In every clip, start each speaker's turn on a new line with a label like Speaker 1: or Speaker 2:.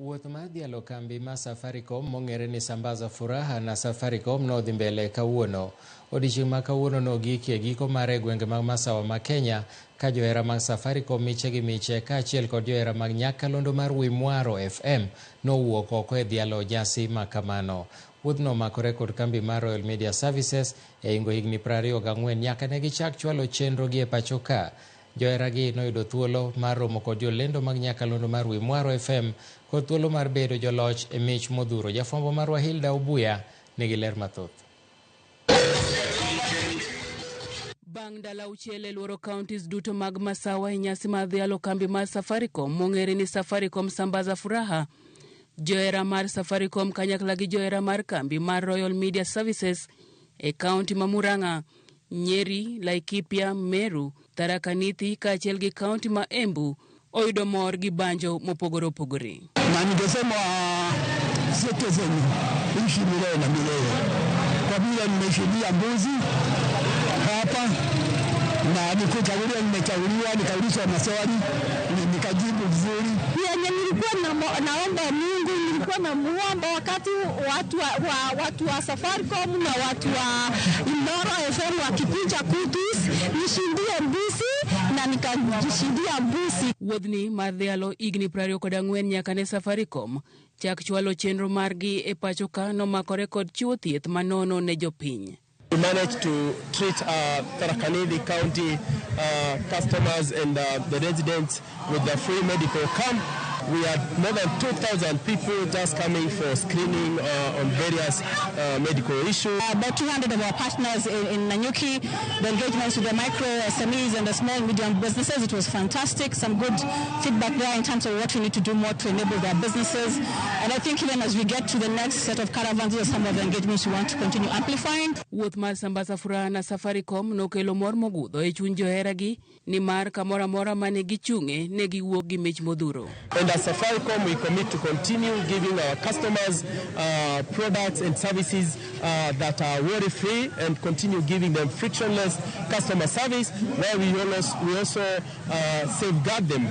Speaker 1: Wuoth mar dhialo kambi ma Safaricom mong'ere ni Sambaza Furaha na Safaricom nodhi mbele kawuono. Odiochieng' ma kawuono nogikie giko mare gwenge mag Masawa ma Kenya ka johera mag Safaricom miche gi miche kaachiel kod johera mag nyakalondo mar Wimwaro FM nowuok oko e dhialo nyasi ma kamano. Wuodhno makore kod kambi mar Royal Media Services e ingo higni 24 nyaka ne gichak chwalo chenro gi e pacho ka. Johera gi noyudo thuolo mar romo kod jolendo mag nyakalondo mar Wimwaro FM kod thuolo mar bedo joloch e mich modhuro. Jafwambo mar Hilda Obuya nigi ler mathoth.
Speaker 2: Bang' dala uchele luoro counties duto mag Masawa e nyasi mar dhialo kambi mar Safaricom mong'ere ni Safaricom Sambaza Furaha, johera mar Safaricom kanyakla gi johera mar kambi mar Royal Media Services e kaunti ma Murang'a, Nyeri, Laikipia, Meru, Tharaka Nithi kaachiel gi kaunti ma Embu oyudo mor gi banjo mopogore opogore.
Speaker 3: Na ningesema citizen ishi milele na milele. Kwa vile nimeshuhudia mbuzi hapa na nikuchaguliwa, nimechaguliwa, nikaulizwa maswali, nikajibu vizuri.
Speaker 4: Yenye nilikuwa naomba Mungu, nilikuwa namuomba wakati watu wa Safaricom na watu wa Imoro FM wakipinja kutus, nishindie mbuzi na nikajishindia mbuzi.
Speaker 2: Wuodhni mar dhialo igni 24 nyaka ne Safaricom chak chwalo chenro margi e pacho ka nomakore kod chiwo thieth manono ne jopiny.
Speaker 5: We managed to treat Tharaka Nithi County customers and the residents with the free medical camp. We had more than 2,000 people just coming for screening on various medical issues.
Speaker 4: About 200 of our partners in Nanyuki, the engagements with the micro SMEs and the small and medium businesses, it was fantastic. Some good feedback there in terms of what we need to do more to enable their businesses. And I think even as we get to the next set of caravans, these are some of the engagements we want to continue amplifying.
Speaker 2: Wuoth mar Sambaza Furaha na Safaricom nokelo mor mogudho e chuny johera gi ni mar kamora mora mane gichung'e ne giwuok gi mich modhuro.
Speaker 5: And as Safaricom, we commit to continue giving our customers products and services that are worry-free and continue giving them frictionless customer service, where we also safeguard them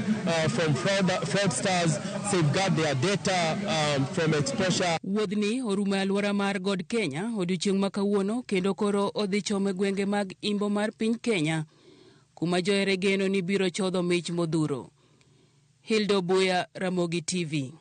Speaker 5: from fraudsters, safeguard their data from exposure.
Speaker 2: Wuodhni orumo e alwora mar God Kenya odiochieng' ma kawuono kendo koro odhi chome gwenge mag imbo mar piny Kenya kuma johera geno ni biro chodho mich modhuro. Hilda Obuya, Ramogi TV.